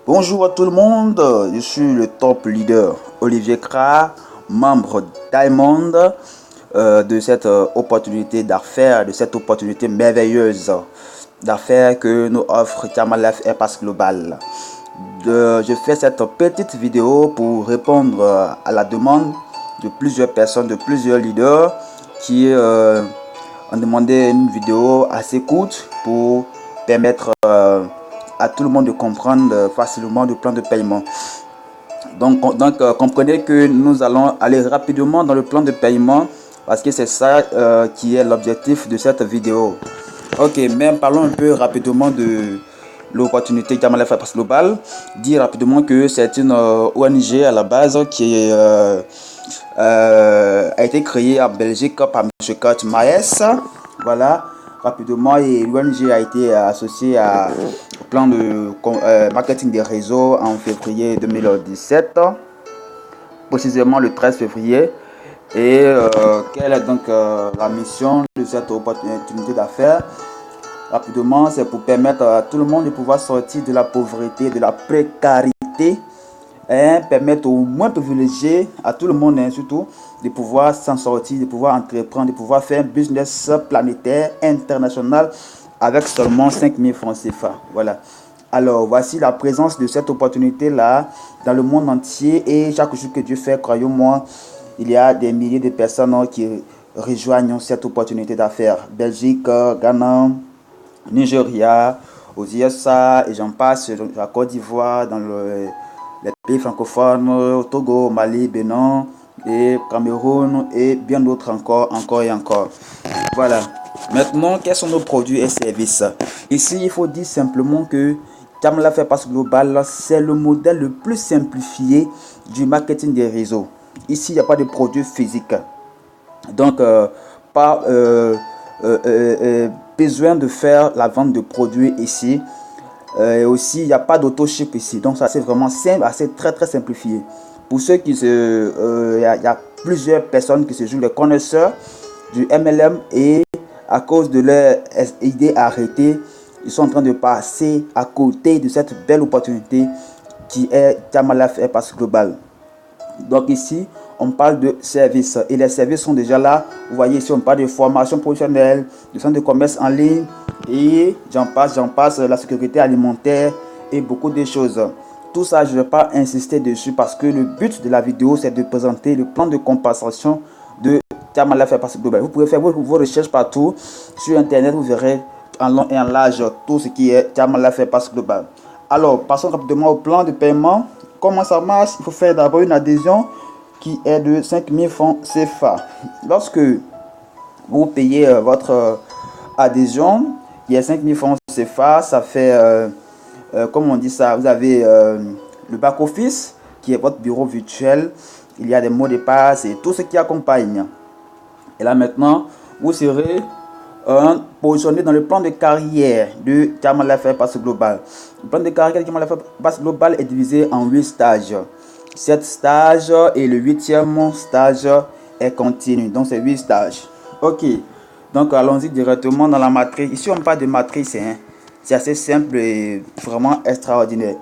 Bonjour à tout le monde, je suis le top leader Olivier Kra, membre Diamond de cette opportunité d'affaires, de cette opportunité merveilleuse d'affaires que nous offre Tiamalef Airpass Global. Je fais cette petite vidéo pour répondre à la demande de plusieurs personnes, de plusieurs leaders qui ont demandé une vidéo assez courte pour permettre à tout le monde de comprendre facilement le plan de paiement. Donc comprenez que nous allons aller rapidement dans le plan de paiement parce que c'est ça qui est l'objectif de cette vidéo. Ok, mais parlons un peu rapidement de l'opportunité Tiamalef Airpass Global. Dire rapidement que c'est une ONG à la base qui a été créée en Belgique par M. Kurt Maes. Voilà, rapidement, et l'ONG a été associée au plan de marketing des réseaux en février 2017, précisément le 13 février. Et quelle est donc la mission de cette opportunité d'affaires? Rapidement, c'est pour permettre à tout le monde de pouvoir sortir de la pauvreté, de la précarité, permettre aux moins privilégiés, à tout le monde surtout, de pouvoir s'en sortir, de pouvoir entreprendre, de pouvoir faire un business planétaire, international, avec seulement 5000 francs CFA. Voilà. Alors, voici la présence de cette opportunité-là dans le monde entier, et chaque jour que Dieu fait, croyez-moi, il y a des milliers de personnes qui rejoignent cette opportunité d'affaires. Belgique, Ghana, Nigeria, aux USA, et j'en passe, la Côte d'Ivoire, dans les pays francophones, au Togo, au Mali, Bénin, et Cameroun, et bien d'autres encore et encore. Voilà. Maintenant, quels sont nos produits et services? Ici, il faut dire simplement que Tiamalef Airpass Global, c'est le modèle le plus simplifié du marketing des réseaux. Ici, il n'y a pas de produits physiques. Donc, pas besoin de faire la vente de produits ici. Et aussi, il n'y a pas d'auto-ship ici. Donc, ça, c'est vraiment simple, assez très simplifié. Pour ceux qui il y a plusieurs personnes qui se jouent les connaisseurs du MLM, et à cause de leur idée arrêtée, ils sont en train de passer à côté de cette belle opportunité qui est Tiamalef Airpass Global. Donc ici, on parle de services, et les services sont déjà là. Vous voyez ici, on parle de formation professionnelle, de centre de commerce en ligne, et j'en passe, la sécurité alimentaire et beaucoup de choses. Tout ça, je ne vais pas insister dessus parce que le but de la vidéo, c'est de présenter le plan de compensation de Tiamalef Airpass Global. Vous pouvez faire vos recherches partout sur internet, vous verrez en long et en large tout ce qui est Tiamalef Airpass Global. Alors, passons rapidement au plan de paiement. Comment ça marche? Il faut faire d'abord une adhésion qui est de 5000 francs CFA. Lorsque vous payez votre adhésion, il y a 5000 francs CFA, ça fait, comme on dit ça, vous avez le back-office qui est votre bureau virtuel. Il y a des mots de passe et tout ce qui accompagne. Et là maintenant, vous serez positionné dans le plan de carrière de Tiamalef Airpass Global. Le plan de carrière de Tiamalef Airpass Global est divisé en 8 stages. 7 stages et le 8e stage est continu. Donc c'est 8 stages. Ok. Donc allons-y directement dans la matrice. Ici on parle de matrice. C'est assez simple et vraiment extraordinaire.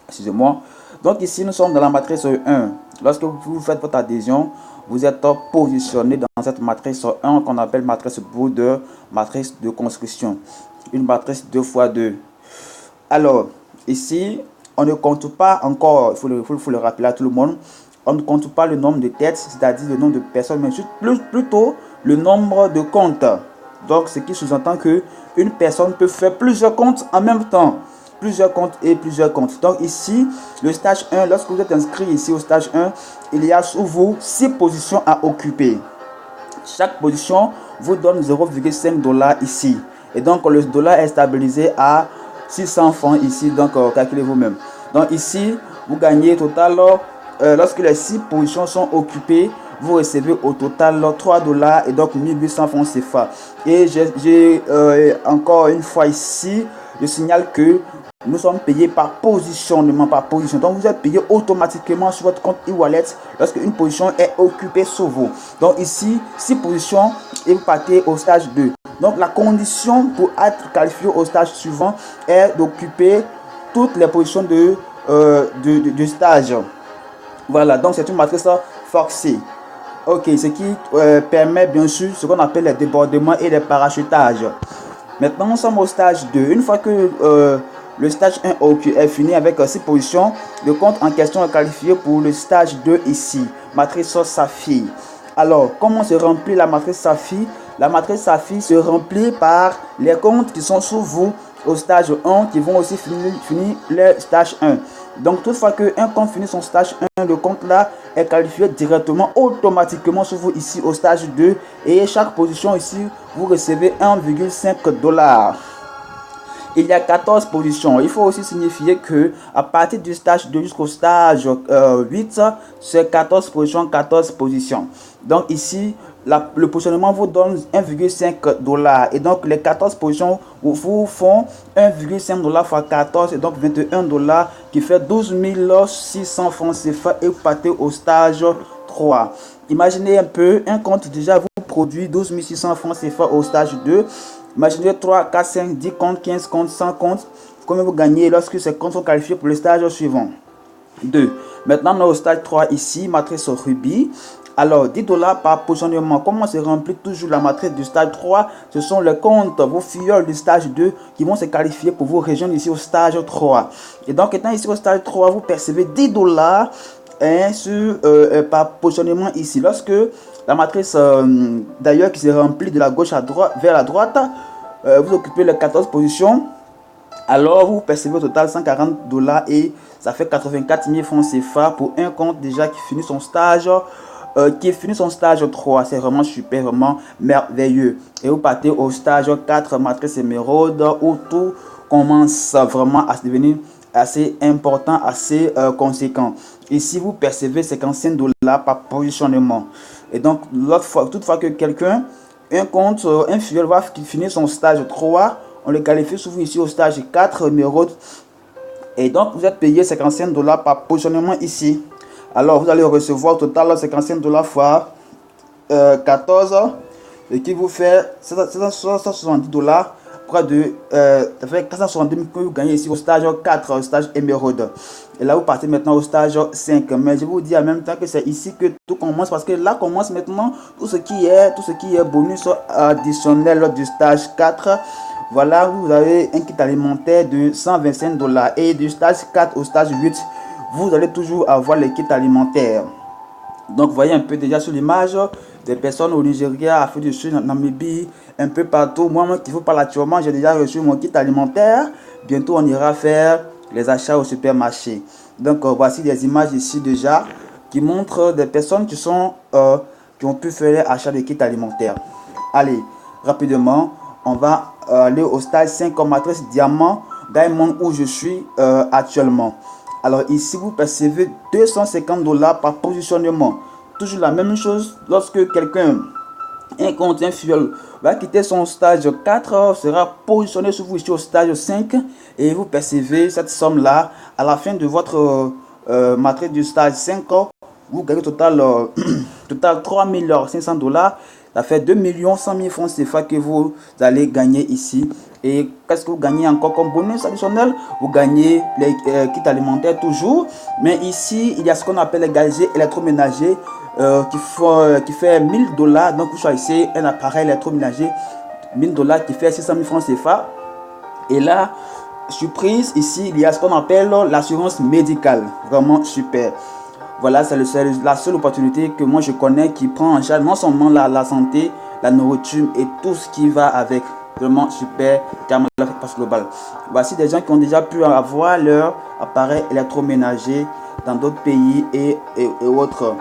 Excusez-moi. Donc ici nous sommes dans la matrice 1. Lorsque vous faites votre adhésion, vous êtes positionné dans cette matrice 1 qu'on appelle matrice Border, matrice de construction. Une matrice 2x2. Alors, ici, on ne compte pas encore, il faut le rappeler à tout le monde, on ne compte pas le nombre de têtes, c'est-à-dire le nombre de personnes, mais plutôt le nombre de comptes. Donc, ce qui sous-entend que une personne peut faire plusieurs comptes en même temps. Plusieurs comptes et plusieurs comptes. Donc ici, le stage 1, lorsque vous êtes inscrit ici au stage 1, il y a sous vous 6 positions à occuper. Chaque position vous donne 0,5 $ ici. Et donc le dollar est stabilisé à 600 francs ici. Donc calculez vous-même. Donc ici, vous gagnez total, lorsque les 6 positions sont occupées, vous recevez au total 3 $ et donc 1800 francs CFA. Et j'ai encore une fois ici, je signale que nous sommes payés par positionnement, par position. Donc vous êtes payé automatiquement sur votre compte e-wallet lorsque une position est occupée sur vous. Donc ici, 6 positions et vous partez au stage 2. Donc la condition pour être qualifié au stage suivant est d'occuper toutes les positions du stage. Voilà, donc c'est une matrice forcée. Ok, ce qui permet bien sûr ce qu'on appelle les débordements et les parachutages. Maintenant, nous sommes au stage 2. Une fois que le stage 1 est fini avec 6 positions, le compte en question est qualifié pour le stage 2 ici, matrice Saphir. Alors, comment se remplit la matrice Saphir? La matrice Saphir se remplit par les comptes qui sont sous vous au stage 1 qui vont aussi finir le stage 1. Donc, toutefois qu'un compte finit son stage 1, le compte là est qualifié directement, automatiquement sur vous ici au stage 2. Et chaque position ici, vous recevez 1,5 $. Il y a 14 positions. Il faut aussi signifier que à partir du stage 2 jusqu'au stage 8, c'est 14 positions, 14 positions. Donc ici, le positionnement vous donne 1,5 $. Et donc les 14 positions vous font 1,5 $ fois 14, et donc 21 $ qui fait 12 600 francs CFA, et vous partez au stage 3. Imaginez un peu, un compte déjà vous produit 12 600 francs CFA au stage 2. Imaginez 3, 4, 5, 10 comptes, 15 comptes, 100 comptes. Combien vous gagnez lorsque ces comptes sont qualifiés pour le stage suivant? 2. Maintenant, on est au stage 3 ici, matrice Ruby. Alors, 10 $ par positionnement. Comment se remplit toujours la matrice du stage 3? Ce sont les comptes, vos filleuls du stage 2 qui vont se qualifier pour vous rejoindre ici au stage 3. Et donc, étant ici au stage 3, vous percevez 10 $ par positionnement ici. Lorsque la matrice d'ailleurs qui se remplit de la gauche à droite vers la droite, vous occupez les 14 positions, alors vous percevez au total 140 $ et ça fait 84 000 francs CFA pour un compte déjà qui finit son stage. 3. C'est vraiment super, vraiment merveilleux. Et vous partez au stage 4, matrice émeraude, où tout commence vraiment à devenir assez important, assez conséquent. Ici, vous percevez 55 $ par positionnement. Et donc, toutefois que quelqu'un, un filleul va finir son stage 3, on le qualifie souvent ici au stage 4 émeraude. Et donc, vous êtes payé 55 $ par positionnement ici. Alors, vous allez recevoir au total 55 $ fois 14, ce qui vous fait 770 $. Près de ça fait 470 000 que vous gagnez ici au stage 4, stage émeraude. Et là, vous partez maintenant au stage 5. Mais je vous dis en même temps que c'est ici que tout commence, parce que là commence maintenant tout ce qui est bonus additionnel du stage 4. Voilà, vous avez un kit alimentaire de 125 $. Et du stage 4 au stage 8, vous allez toujours avoir les kits alimentaires. Donc, vous voyez un peu déjà sur l'image des personnes au Nigeria, Afrique du Sud, Namibie, un peu partout. Moi qui vous parle actuellement, j'ai déjà reçu mon kit alimentaire. Bientôt, on ira faire les achats au supermarché. Donc, voici des images ici déjà qui montrent des personnes qui ont pu faire l'achat de kits alimentaires. Allez, rapidement, on va aller au stage 5 comme matrice diamant, diamond où je suis actuellement. Alors ici, vous percevez 250 $ par positionnement. Toujours la même chose lorsque quelqu'un, un filleul, va quitter son stage 4, sera positionné sur vous ici au stage 5 et vous percevez cette somme-là. À la fin de votre matrice du stage 5, vous gagnez total 3 500 $. Ça fait 2 100 000 francs CFA que vous allez gagner ici. Et qu'est-ce que vous gagnez encore comme bonus additionnel? Vous gagnez les kits alimentaires toujours. Mais ici, il y a ce qu'on appelle les gadgets électroménagers qui fait 1 000 $. Donc, vous choisissez un appareil électroménager 1 000 $ qui fait 600 000 francs CFA. Et là, surprise, ici, il y a ce qu'on appelle l'assurance médicale. Vraiment super. Voilà, c'est la seule opportunité que moi je connais qui prend en charge non seulement la santé, la nourriture et tout ce qui va avec. Vraiment super, carrément la passe globale. Voici des gens qui ont déjà pu avoir leur appareil électroménager dans d'autres pays et autres.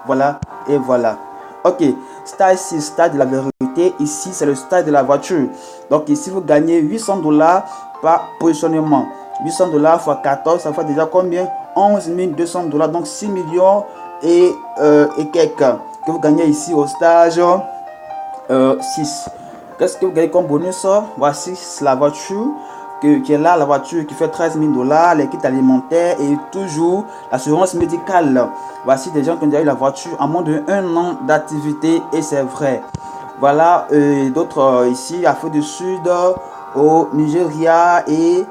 Voilà, et voilà. Ok, stage 6, stage de la vérité. Ici, c'est le stage de la voiture. Donc ici, vous gagnez 800 $ par positionnement. 800 $ fois 14, ça fait déjà combien? 11 200 $, donc 6 millions et quelques que vous gagnez ici au stage 6. Qu'est-ce que vous gagnez comme bonus? Voici la voiture qui est là, la voiture qui fait 13 000 $, les kits alimentaires et toujours l'assurance médicale. Voici des gens qui ont déjà eu la voiture en moins de 1 an d'activité et c'est vrai. Voilà, d'autres ici, Afrique du Sud, au Nigeria et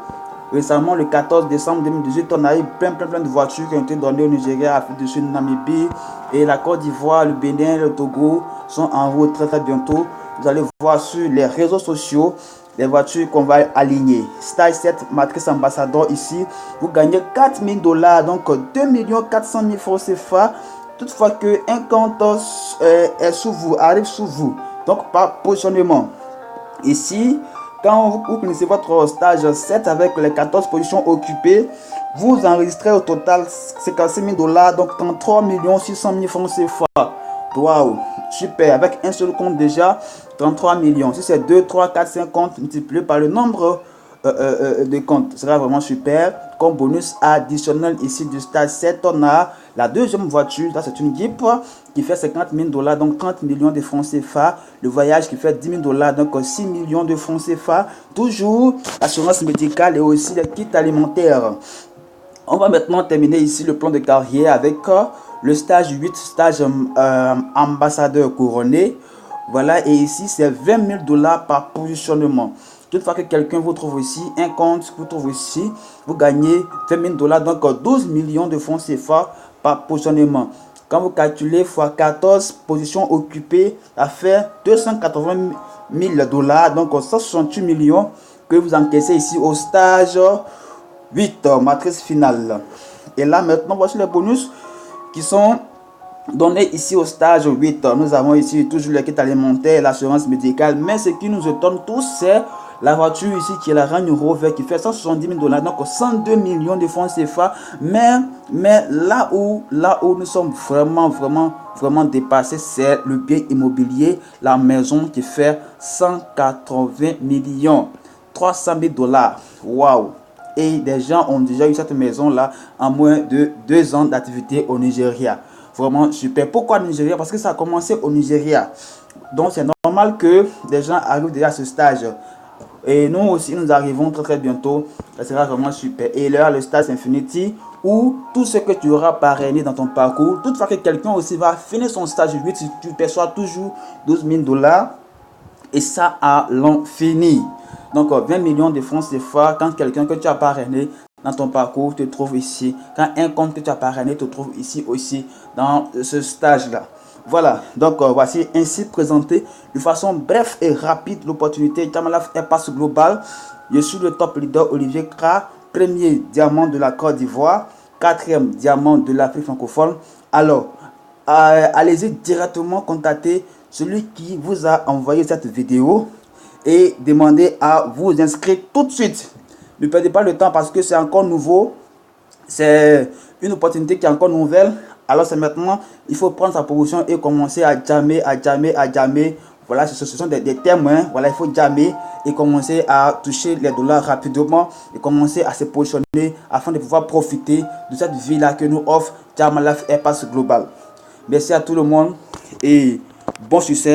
Récemment, le 14 décembre 2018, on a eu plein de voitures qui ont été données au Nigeria, Afrique du Sud, Namibie et la Côte d'Ivoire, le Bénin, le Togo sont en route très bientôt. Vous allez voir sur les réseaux sociaux les voitures qu'on va aligner. Stage 7 matrice ambassadeur ici, vous gagnez 4 000 $, donc 2 400 000 francs CFA. Toutefois que un compte est sous vous, arrive sous vous, donc par positionnement. Ici, quand vous finissez votre stage 7 avec les 14 positions occupées, vous enregistrez au total 56 000 $, donc 33 600 000 francs CFA. Waouh, super, avec un seul compte déjà, 33 millions. Si c'est 2, 3, 4, 5 comptes multipliés par le nombre de comptes, ce sera vraiment super. Comme bonus additionnel ici du stage 7, on a la deuxième voiture. Là, c'est une Jeep qui fait 50 000 $, donc 30 millions de francs CFA. Le voyage qui fait 10 000 $, donc 6 millions de francs CFA. Toujours l'assurance médicale et aussi les kits alimentaires. On va maintenant terminer ici le plan de carrière avec le stage 8, stage ambassadeur couronné. Voilà, et ici c'est 20 000 $ par positionnement. Toutefois que quelqu'un vous trouve ici, un compte vous trouve ici, vous gagnez 20 000 $, donc 12 millions de francs CFA par positionnement. Quand vous calculez x 14 positions occupées, ça fait 280 000 $, donc 168 millions que vous encaissez ici au stage 8, matrice finale. Et là maintenant, voici les bonus qui sont donnés ici au stage 8. Nous avons ici toujours les kits alimentaires, l'assurance médicale, mais ce qui nous étonne tous, c'est la voiture ici qui est la Range Rover qui fait 170 000 $, donc 102 millions de francs CFA. Mais là où nous sommes vraiment dépassés, c'est le bien immobilier, la maison qui fait 180 millions, 300 000 $. Waouh! Et des gens ont déjà eu cette maison là en moins de 2 ans d'activité au Nigeria. Vraiment super. Pourquoi Nigeria? Parce que ça a commencé au Nigeria. Donc c'est normal que des gens arrivent déjà à ce stage. Et nous aussi nous arrivons très bientôt. Ça sera vraiment super. Et là le stage Infinity, où tout ce que tu auras parrainé dans ton parcours, toutefois que quelqu'un aussi va finir son stage 8, tu perçois toujours 12 000 $. Et ça à l'infini. Donc 20 millions de francs CFA quand quelqu'un que tu as parrainé dans ton parcours te trouve ici. Quand un compte que tu as parrainé te trouve ici aussi dans ce stage-là. Voilà, donc voici ainsi présenté de façon bref et rapide l'opportunité Jam Life Airpass Global. Je suis le top leader Olivier Kra, premier diamant de la Côte d'Ivoire, 4e diamant de l'Afrique francophone. Alors, allez-y directement contacter celui qui vous a envoyé cette vidéo et demandez à vous inscrire tout de suite. Ne perdez pas le temps parce que c'est encore nouveau. C'est une opportunité qui est encore nouvelle. Alors c'est maintenant, il faut prendre sa position et commencer à jammer. Voilà, ce sont des termes. Hein. Voilà, il faut jammer et commencer à toucher les dollars rapidement et commencer à se positionner afin de pouvoir profiter de cette vie-là que nous offre Jam Life Airpass Global. Merci à tout le monde et bon succès.